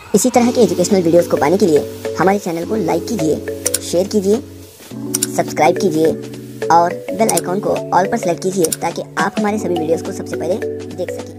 इसी तरह के एजुकेशनल वीडियोस को पाने के लिए हमारे चैनल को लाइक कीजिए, शेयर कीजिए, सब्सक्राइब कीजिए और बेल आइकॉन को ऑल पर सेलेक्ट कीजिए ताकि आप हमारे सभी वीडियोस को सबसे पहले देख सकें।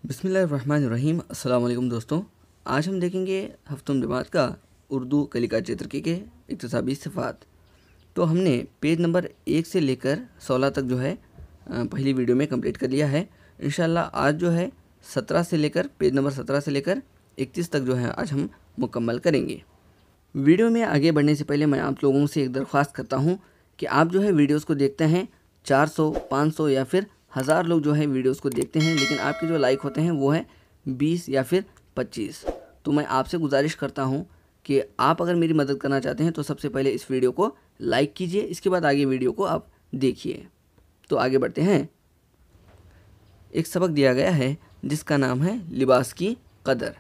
बिस्मिल्लाहिर्रहमानिर्रहीम। अस्सलाम वालेकुम दोस्तों, आज हम देखेंगे हफ्तुम जमात का उर्दू कलिका चित्रकी के इक्तिसाबी सिफ़ात। तो हमने पेज नंबर 1 से लेकर 16 तक जो है पहली वीडियो में कंप्लीट कर लिया है। इंशाल्लाह आज जो है 17 से लेकर पेज नंबर 17 से लेकर 31 तक जो है आज हम मुकम्मल करेंगे। वीडियो में आगे बढ़ने से पहले मैं आप लोगों से एक दरख्वास्त करता हूँ कि आप जो है वीडियोज़ को देखते हैं 400, 500 या फिर 1000 लोग जो है वीडियोस को देखते हैं, लेकिन आपके जो लाइक होते हैं वो है 20 या फिर 25। तो मैं आपसे गुजारिश करता हूं कि आप अगर मेरी मदद करना चाहते हैं तो सबसे पहले इस वीडियो को लाइक कीजिए, इसके बाद आगे वीडियो को आप देखिए। तो आगे बढ़ते हैं। एक सबक दिया गया है जिसका नाम है लिबास की कदर।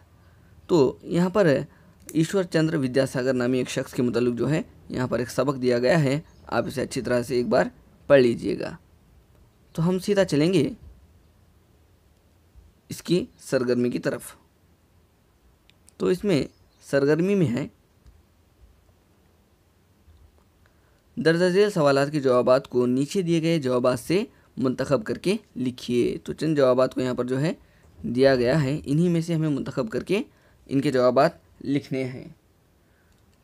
तो यहाँ पर ईश्वर चंद्र विद्यासागर नामी एक शख्स के मुताल्लिक जो है यहाँ पर एक सबक दिया गया है, आप इसे अच्छी तरह से एक बार पढ़ लीजिएगा। तो हम सीधा चलेंगे इसकी सरगर्मी की तरफ। तो इसमें सरगर्मी में है दर्ज झेल सवालात के जवाबात को नीचे दिए गए जवाबात से मुंतखब करके लिखिए। तो चंद जवाबात को यहाँ पर जो है दिया गया है, इन्हीं में से हमें मुंतखब करके इनके जवाबात लिखने हैं।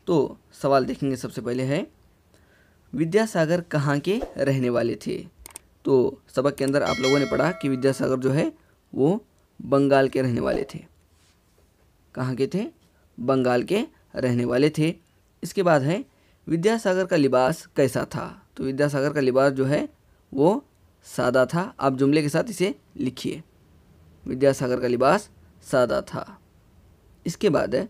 तो सवाल देखेंगे। सबसे पहले है विद्यासागर कहाँ के रहने वाले थे। तो सबक के अंदर आप लोगों ने पढ़ा कि विद्यासागर जो है वो बंगाल के रहने वाले थे। कहाँ के थे? बंगाल के रहने वाले थे। इसके बाद है विद्यासागर का लिबास कैसा था। तो विद्यासागर का लिबास जो है वो सादा था। आप जुमले के साथ इसे लिखिए, विद्यासागर का लिबास सादा था। इसके बाद है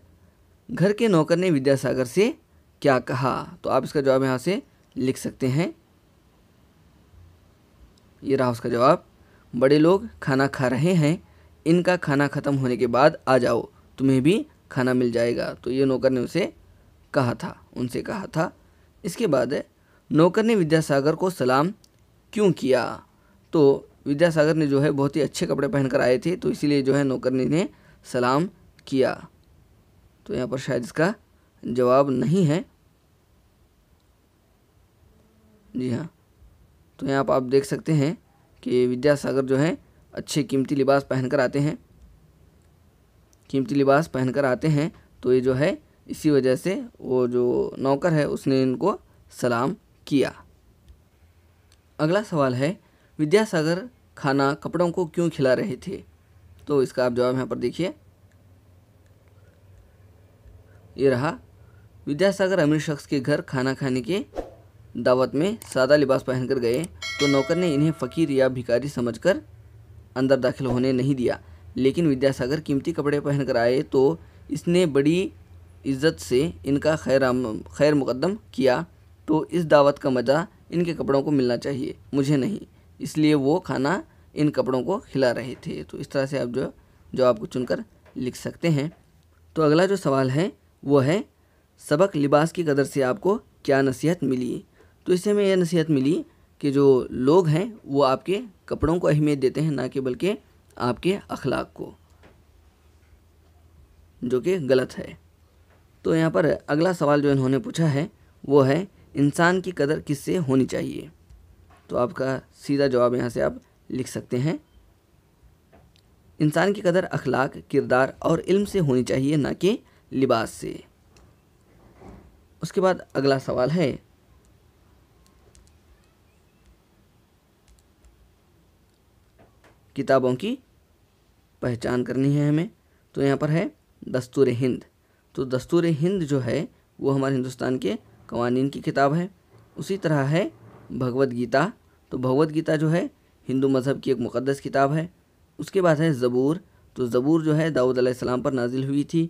घर के नौकर ने विद्यासागर से क्या कहा। तो आप इसका जवाब यहाँ से लिख सकते हैं। ये रहा उसका जवाब, बड़े लोग खाना खा रहे हैं, इनका खाना ख़त्म होने के बाद आ जाओ, तुम्हें भी खाना मिल जाएगा। तो ये नौकर ने उसे कहा था, उनसे कहा था। इसके बाद है नौकर ने विद्यासागर को सलाम क्यों किया। तो विद्यासागर ने जो है बहुत ही अच्छे कपड़े पहनकर आए थे, तो इसीलिए जो है नौकर ने इन्हें सलाम किया। तो यहाँ पर शायद इसका जवाब नहीं है। जी हाँ, तो यहाँ पर आप देख सकते हैं कि विद्यासागर जो है अच्छे कीमती लिबास पहनकर आते हैं, कीमती लिबास पहनकर आते हैं। तो ये जो है इसी वजह से वो जो नौकर है उसने इनको सलाम किया। अगला सवाल है विद्यासागर खाना कपड़ों को क्यों खिला रहे थे। तो इसका आप जवाब यहाँ पर देखिए। ये रहा, विद्यासागर अमीर शख्स के घर खाना खाने के दावत में सादा लिबास पहनकर गए, तो नौकर ने इन्हें फ़कीर या भिखारी समझकर अंदर दाखिल होने नहीं दिया। लेकिन विद्यासागर कीमती कपड़े पहनकर आए तो इसने बड़ी इज्जत से इनका खैर मुकद्दम किया। तो इस दावत का मज़ा इनके कपड़ों को मिलना चाहिए, मुझे नहीं, इसलिए वो खाना इन कपड़ों को खिला रहे थे। तो इस तरह से आप जो जवाब को चुनकर लिख सकते हैं। तो अगला जो सवाल है वो है सबक लिबास की कदर से आपको क्या नसीहत मिली। तो इससे हमें यह नसीहत मिली कि जो लोग हैं वो आपके कपड़ों को अहमियत देते हैं, ना कि बल्कि आपके अखलाक को, जो कि गलत है। तो यहाँ पर अगला सवाल जो इन्होंने पूछा है वो है इंसान की कदर किससे होनी चाहिए। तो आपका सीधा जवाब यहाँ से आप लिख सकते हैं, इंसान की कदर अखलाक, किरदार और इल्म से होनी चाहिए, ना कि लिबास से। उसके बाद अगला सवाल है किताबों की पहचान करनी है हमें। तो यहाँ पर है दस्तूर हिंद। तो दस्तूर हिंद जो है वो हमारे हिंदुस्तान के कवानीन की किताब है। उसी तरह है भगवद गीता। तो भगवद गीता जो है हिंदू मज़हब की एक मुक़द्दस किताब है। उसके बाद है ज़बूर। तो ज़बूर जो है दाऊद अलैहिस्सलाम पर नाजिल हुई थी।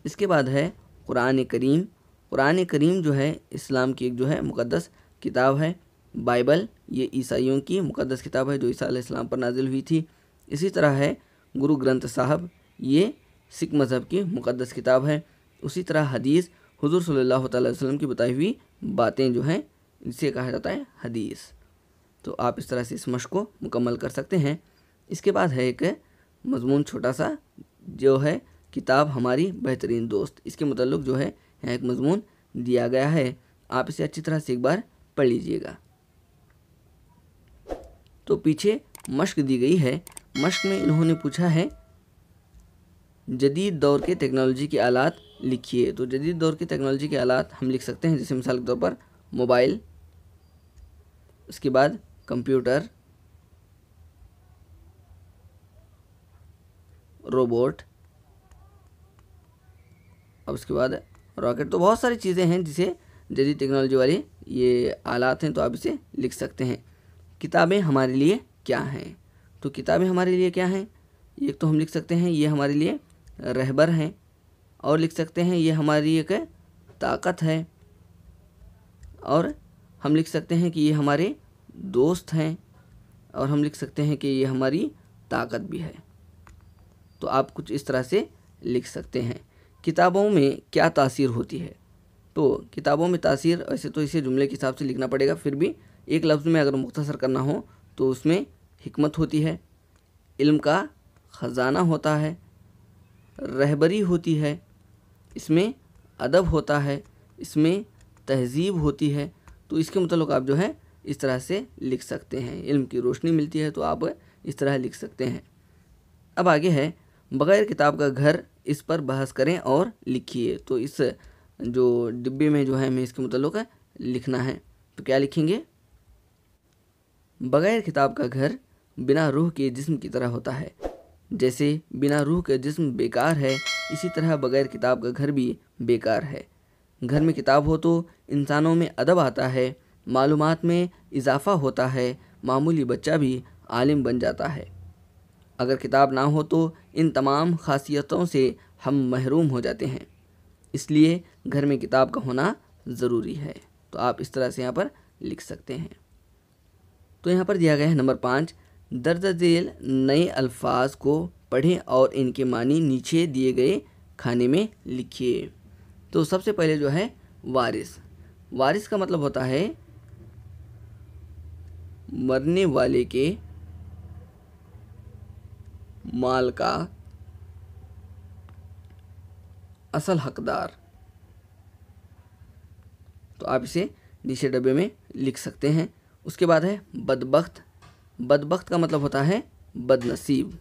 इसके बाद है कुरान करीम। कुरान करीम जो है इस्लाम की एक जो है मुक़द्दस किताब है। बाइबल ये ईसाइयों की मुक़द्दस किताब है जो ईसा अलैहिस्सलाम पर नाजिल हुई थी। इसी तरह है गुरु ग्रंथ साहब, ये सिख मज़हब की मुक़द्दस किताब है। उसी तरह हदीस हुजूर सल्लल्लाहु अलैहि वसल्लम की बताई हुई बातें जो हैं इसे कहा जाता है हदीस। तो आप इस तरह से इस मश्क को मुकम्मल कर सकते हैं। इसके बाद है एक मजमून छोटा सा जो है किताब हमारी बेहतरीन दोस्त, इसके मुताल्लिक़ जो है यहाँ एक मजमून दिया गया है, आप इसे अच्छी तरह से एक बार पढ़ लीजिएगा। तो पीछे मश्क दी गई है, मश्क में इन्होंने पूछा है जदीद दौर के टेक्नोलॉजी के आलात लिखिए। तो जदीद दौर के टेक्नोलॉजी के आलात हम लिख सकते हैं, जैसे मिसाल के तौर पर मोबाइल, उसके बाद कंप्यूटर, रोबोट, और उसके बाद रॉकेट। तो बहुत सारी चीज़ें हैं जिसे जदीद टेक्नोलॉजी वाले ये आलात हैं, तो आप इसे लिख सकते हैं। किताबें हमारे लिए क्या हैं? तो किताबें हमारे लिए क्या हैं? एक तो हम लिख सकते हैं ये हमारे लिए रहबर हैं, और लिख सकते हैं ये हमारी एक ताकत है, और हम लिख सकते हैं कि ये हमारे दोस्त हैं, और हम लिख सकते हैं कि ये हमारी ताकत भी है। तो आप कुछ इस तरह से लिख सकते हैं। किताबों में क्या तासीर होती है? तो किताबों में तासीर, वैसे तो इसे जुमले के हिसाब से लिखना पड़ेगा, फिर भी एक लफ्ज़ में अगर मुख्तसर करना हो तो उसमें हिकमत होती है, इल्म का ख़जाना होता है, रहबरी होती है, इसमें अदब होता है, इसमें तहज़ीब होती है। तो इसके मुताल्लिक़ आप जो है इस तरह से लिख सकते हैं। इल्म की रोशनी मिलती है, तो आप इस तरह लिख सकते हैं। अब आगे है बग़ैर किताब का घर, इस पर बहस करें और लिखिए। तो इस जो डिब्बे में जो है हमें इसके मुताल्लिक़ लिखना है, तो क्या लिखेंगे? बग़ैर किताब का घर बिना रूह के जिस्म की तरह होता है। जैसे बिना रूह के जिस्म बेकार है, इसी तरह बग़ैर किताब का घर भी बेकार है। घर में किताब हो तो इंसानों में अदब आता है, मालूमात में इजाफ़ा होता है, मामूली बच्चा भी आलिम बन जाता है। अगर किताब ना हो तो इन तमाम ख़ासियतों से हम महरूम हो जाते हैं, इसलिए घर में किताब का होना ज़रूरी है। तो आप इस तरह से यहाँ पर लिख सकते हैं। तो यहाँ पर दिया गया है नंबर 5, दर्ज झेल नए अल्फाज को पढ़ें और इनके मानी नीचे दिए गए खाने में लिखिए। तो सबसे पहले जो है वारिस। वारिस का मतलब होता है मरने वाले के माल का असल हकदार। तो आप इसे नीचे डब्बे में लिख सकते हैं। उसके बाद है बदबख्त। बदबख्त का मतलब होता है बदनसीब।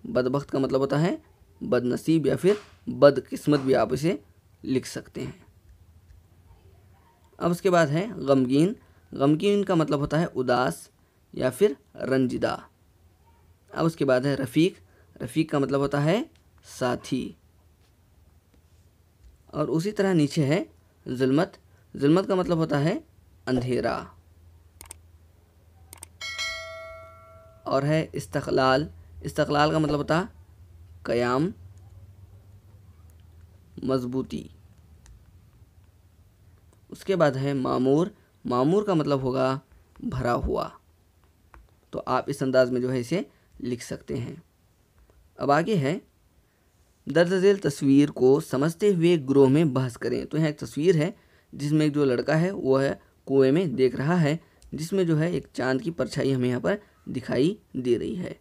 बदबख्त का मतलब होता है बदनसीब या फिर बदकिस्मत भी आप इसे लिख सकते हैं। अब उसके बाद है गमगीन। गमगीन का मतलब होता है उदास या फिर रंजिदा। अब उसके बाद है रफ़ीक। रफ़ीक का मतलब होता है साथी। और उसी तरह नीचे है जुल्मत। जुल्मत का मतलब होता है अंधेरा। और है इस्तक़लाल। इस्तक़लाल का मतलब होता है क़याम, मजबूती। उसके बाद है मामूर। मामूर का मतलब होगा भरा हुआ। तो आप इस अंदाज में जो है इसे लिख सकते हैं। अब आगे है दर्ज झेल तस्वीर को समझते हुए ग्रोह में बहस करें। तो यहाँ एक तस्वीर है जिसमें एक जो लड़का है वो है कुएं में देख रहा है, जिसमें जो है एक चांद की परछाई हमें यहाँ पर दिखाई दे रही है।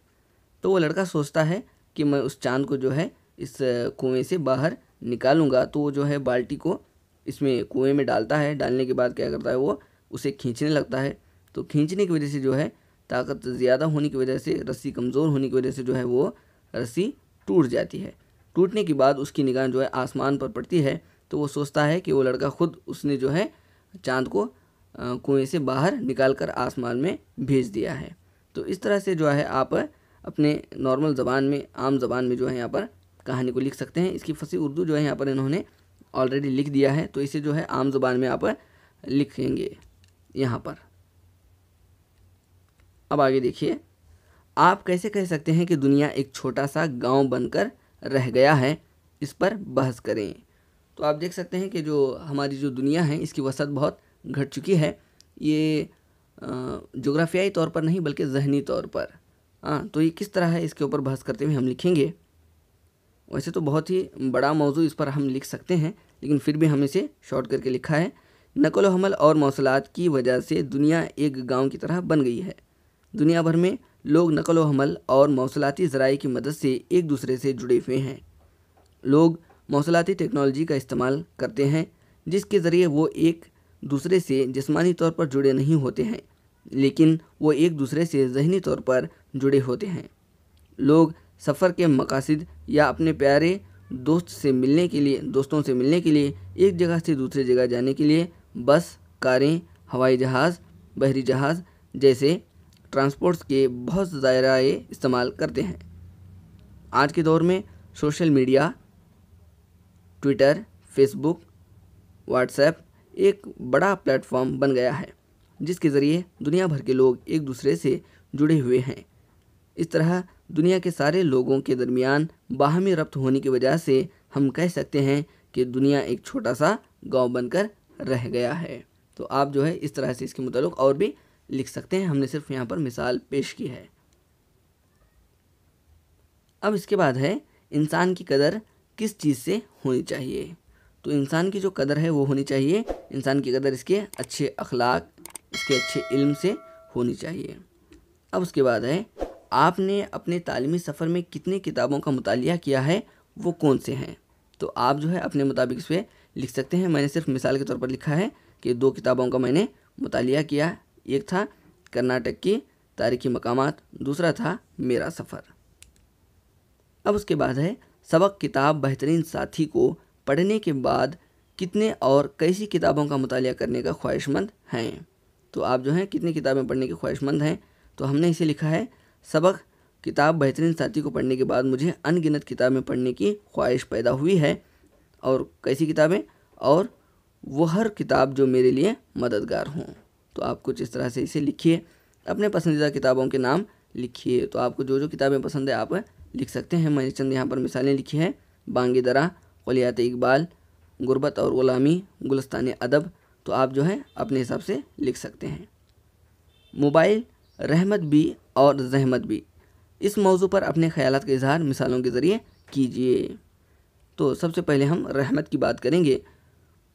तो वो लड़का सोचता है कि मैं उस चांद को जो है इस कुएं से बाहर निकालूंगा। तो वो जो है बाल्टी को इसमें कुएं में डालता है। डालने के बाद क्या करता है, वो उसे खींचने लगता है। तो खींचने की वजह से जो है ताकत ज़्यादा होने की वजह से, रस्सी कमज़ोर होने की वजह से जो है वो रस्सी टूट जाती है। टूटने के बाद उसकी निगाह जो है आसमान पर पड़ती है। तो वो सोचता है कि वो लड़का खुद उसने जो है चांद को कुएं से बाहर निकाल कर आसमान में भेज दिया है। तो इस तरह से जो है आप अपने नॉर्मल ज़बान में, आम ज़बान में जो है यहाँ पर कहानी को लिख सकते हैं। इसकी फसी उर्दू जो है यहाँ पर इन्होंने ऑलरेडी लिख दिया है, तो इसे जो है आम ज़बान में आप लिखेंगे यहाँ पर। अब आगे देखिए, आप कैसे कह सकते हैं कि दुनिया एक छोटा सा गांव बनकर रह गया है, इस पर बहस करें। तो आप देख सकते हैं कि जो हमारी जो दुनिया है इसकी वसअत बहुत घट चुकी है। ये जोग्राफियाई तौर पर नहीं बल्कि ज़हनी तौर पर। तो ये किस तरह है, इसके ऊपर बहस करते हुए हम लिखेंगे। वैसे तो बहुत ही बड़ा मौजू इस पर हम लिख सकते हैं, लेकिन फिर भी हम इसे शॉर्ट करके लिखा है। नकल व हमल और मौसलात की वजह से दुनिया एक गांव की तरह बन गई है। दुनिया भर में लोग नकल व हमल और मौसलाती ज़राए की मदद से एक दूसरे से जुड़े हुए हैं। लोग मौसलाती टेक्नोलॉजी का इस्तेमाल करते हैं, जिसके ज़रिए वो एक दूसरे से जिस्मानी तौर पर जुड़े नहीं होते हैं, लेकिन वो एक दूसरे से ज़हनी तौर पर जुड़े होते हैं। लोग सफ़र के मकासद या अपने प्यारे दोस्तों से मिलने के लिए एक जगह से दूसरी जगह जाने के लिए बस, कारें, हवाई जहाज़, बहरी जहाज़ जैसे ट्रांसपोर्ट्स के बहुत ज़राए इस्तेमाल करते हैं। आज के दौर में social media, Twitter, Facebook, WhatsApp एक बड़ा प्लेटफॉर्म बन गया है, जिसके ज़रिए दुनिया भर के लोग एक दूसरे से जुड़े हुए हैं। इस तरह दुनिया के सारे लोगों के दरमियान बाहमी रब्त होने की वजह से हम कह सकते हैं कि दुनिया एक छोटा सा गांव बनकर रह गया है। तो आप जो है इस तरह से इसके मुताबिक और भी लिख सकते हैं, हमने सिर्फ यहाँ पर मिसाल पेश की है। अब इसके बाद है इंसान की कदर किस चीज़ से होनी चाहिए। तो इंसान की जो कदर है वो होनी चाहिए, इंसान की कदर इसके अच्छे अखलाक, इसके अच्छे इल्म से होनी चाहिए। अब उसके बाद है आपने अपने तालीमी सफ़र में कितनी किताबों का मुतालिया किया है, वो कौन से हैं। तो आप जो है अपने मुताबिक इस पर लिख सकते हैं। मैंने सिर्फ मिसाल के तौर पर लिखा है कि 2 किताबों का मैंने मुतालिया किया। एक था कर्नाटक की तारीखी मकामात, दूसरा था मेरा सफ़र। अब उसके बाद है सबक किताब बेहतरीन साथी को पढ़ने के बाद कितने और कैसी किताबों का मुतालिया करने का ख्वाहिशमंद हैं। तो आप जो हैं कितनी किताबें पढ़ने के ख्वाहिशमंद हैं। तो हमने इसे लिखा है सबक किताब बेहतरीन साथी को पढ़ने के बाद मुझे अनगिनत किताबें पढ़ने की ख्वाहिश पैदा हुई है। और कैसी किताबें, और वो हर किताब जो मेरे लिए मददगार हों। तो आप कुछ इस तरह से इसे लिखिए, अपने पसंदीदा किताबों के नाम लिखिए। तो आपको जो जो किताबें पसंद है आप लिख सकते हैं। मैंने चंद यहाँ पर मिसालें लिखी हैं। बांगी दरा, कुलियात इकबाल, गुरबत और ग़ुलामी, गुलिस्तान अदब। तो आप जो है अपने हिसाब से लिख सकते हैं। मोबाइल रहमत भी और जहमत भी, इस मौजू पर अपने ख़यालात का इजहार मिसालों के ज़रिए कीजिए। तो सबसे पहले हम रहमत की बात करेंगे।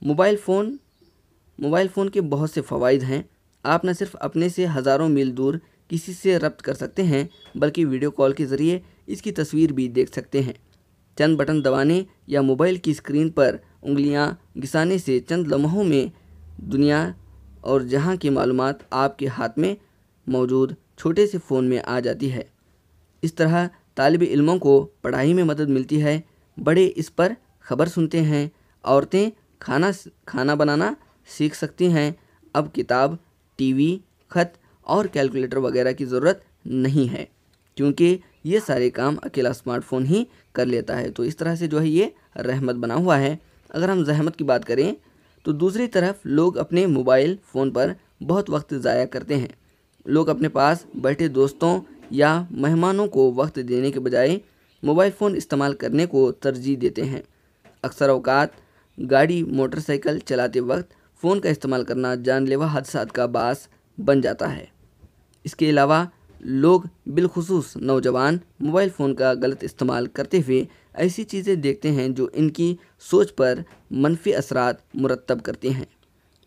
मोबाइल फ़ोन के बहुत से फ़वाइद हैं। आप न सिर्फ अपने से हज़ारों मील दूर किसी से रब्त कर सकते हैं, बल्कि वीडियो कॉल के ज़रिए इसकी तस्वीर भी देख सकते हैं। चंद बटन दबाने या मोबाइल की स्क्रीन पर उंगलियां घिसाने से चंद लम्हों में दुनिया और जहां की मालूमात आपके हाथ में मौजूद छोटे से फ़ोन में आ जाती है। इस तरह तालिब इल्मों को पढ़ाई में मदद मिलती है। बड़े इस पर ख़बर सुनते हैं। औरतें खाना बनाना सीख सकती हैं। अब किताब, टीवी, ख़त और कैलकुलेटर वगैरह की ज़रूरत नहीं है, क्योंकि ये सारे काम अकेला स्मार्टफोन ही कर लेता है। तो इस तरह से जो है ये रहमत बना हुआ है। अगर हम जहमत की बात करें तो दूसरी तरफ लोग अपने मोबाइल फ़ोन पर बहुत वक्त ज़ाया करते हैं। लोग अपने पास बैठे दोस्तों या मेहमानों को वक्त देने के बजाय मोबाइल फ़ोन इस्तेमाल करने को तरजीह देते हैं। अक्सर औकात गाड़ी मोटरसाइकिल चलाते वक्त फ़ोन का इस्तेमाल करना जानलेवा हादसात का बास बन जाता है। इसके अलावा लोग बिलखुसूस नौजवान मोबाइल फ़ोन का गलत इस्तेमाल करते हुए ऐसी चीज़ें देखते हैं जो इनकी सोच पर मनफी असरात मुरतब करते हैं।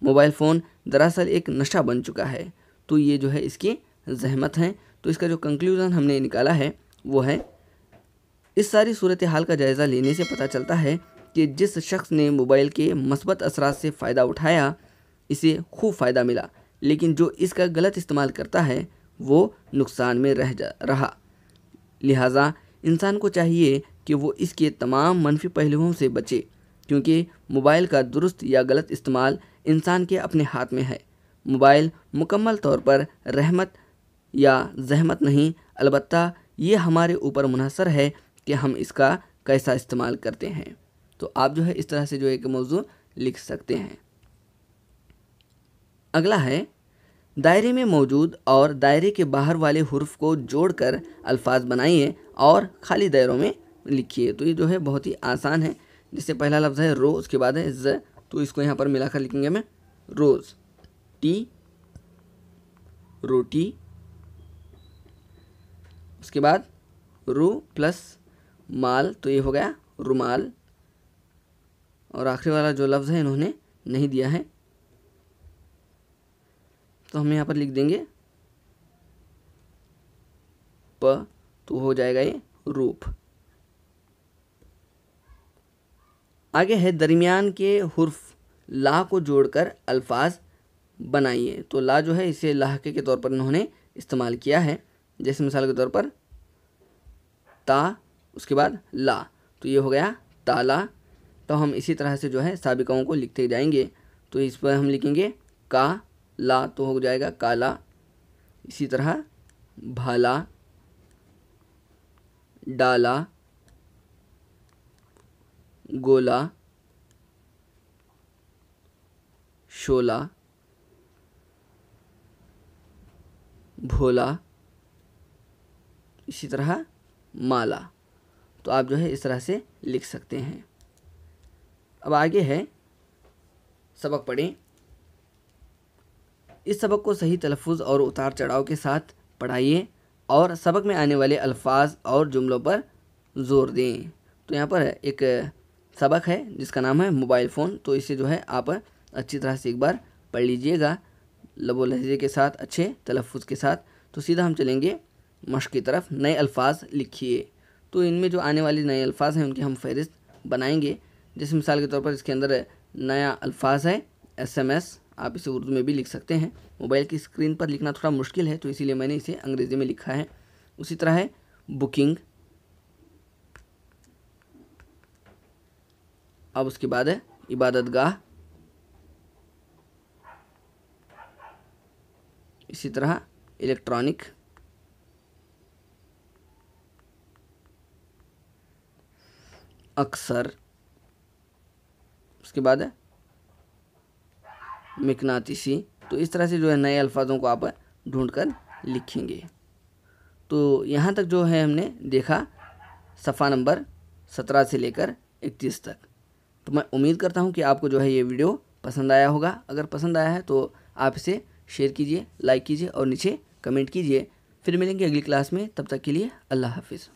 मोबाइल फ़ोन दरअसल एक नशा बन चुका है। तो ये जो है इसकी जहमत है। तो इसका जो कंक्लूज़न हमने निकाला है वो है, इस सारी सूरत हाल का जायज़ा लेने से पता चलता है कि जिस शख्स ने मोबाइल के मस्बत असरात से फ़ायदा उठाया, इसे खूब फ़ायदा मिला, लेकिन जो इसका गलत इस्तेमाल करता है वो नुकसान में रहा। लिहाजा इंसान को चाहिए कि वो इसके तमाम मनफी पहलुओं से बचे, क्योंकि मोबाइल का दुरुस्त या गलत इस्तेमाल इंसान के अपने हाथ में है। मोबाइल मुकम्मल तौर पर रहमत या जहमत नहीं, अलबत्ता ये हमारे ऊपर मुनहसर है कि हम इसका कैसा इस्तेमाल करते हैं। तो आप जो है इस तरह से जो एक मौजू लिख सकते हैं। अगला है, दायरे में मौजूद और दायरे के बाहर वाले हुर्फ को जोड़कर अल्फाज बनाइए और खाली दायरों में लिखिए। तो ये जो है बहुत ही आसान है। जिससे पहला लफ्ज़ है रो, उसके बाद है ज, तो इसको यहाँ पर मिलाकर लिखेंगे मैं रोज़, टी रोटी, उसके बाद रू प्लस माल, तो ये हो गया रुमाल। और आखिरी वाला जो लफ्ज़ है इन्होंने नहीं दिया है, तो हम यहाँ पर लिख देंगे प, तो हो जाएगा ये रूप। आगे है दरमियान के हुर्फ ला को जोड़कर अल्फाज बनाइए। तो ला जो है इसे लाहके के तौर पर इन्होंने इस्तेमाल किया है। जैसे मिसाल के तौर पर ता, उसके बाद ला, तो ये हो गया ताला। तो हम इसी तरह से जो है साबिकाओं को लिखते जाएंगे। तो इस पर हम लिखेंगे का ला, तो हो जाएगा काला। इसी तरह भाला, डाला, गोला, शोला, भोला, इसी तरह माला। तो आप जो है इस तरह से लिख सकते हैं। अब आगे है सबक पढ़ें। इस सबक को सही तलफ़ुज़ और उतार चढ़ाव के साथ पढ़ाइए और सबक में आने वाले अल्फाज और जुमलों पर ज़ोर दें। तो यहाँ पर एक सबक है जिसका नाम है मोबाइल फ़ोन। तो इसे जो है आप अच्छी तरह से एक बार पढ़ लीजिएगा, लबो लहजे के साथ, अच्छे तलफ़ुज़ के साथ। तो सीधा हम चलेंगे मश्क की तरफ। नए अल्फाज लिखिए। तो इनमें जो आने वाले नए अल्फाज हैं उनकी हम फहरिस्त बनाएंगे। जैसे मिसाल के तौर पर इसके अंदर नया अल्फाज है SMS। आप इसे उर्दू में भी लिख सकते हैं। मोबाइल की स्क्रीन पर लिखना थोड़ा मुश्किल है, तो इसीलिए मैंने इसे अंग्रेज़ी में लिखा है। उसी तरह है बुकिंग। अब उसके बाद है इबादतगाह। इसी तरह इलेक्ट्रॉनिक, अक्सर, उसके बाद है मिकनातीसी। तो इस तरह से जो है नए अल्फाजों को आप ढूंढकर लिखेंगे। तो यहाँ तक जो है हमने देखा सफ़ा नंबर 17 से लेकर 31 तक। तो मैं उम्मीद करता हूँ कि आपको जो है ये वीडियो पसंद आया होगा। अगर पसंद आया है तो आप इसे शेयर कीजिए, लाइक कीजिए और नीचे कमेंट कीजिए। फिर मिलेंगे अगली क्लास में। तब तक के लिए अल्लाह हाफिज़।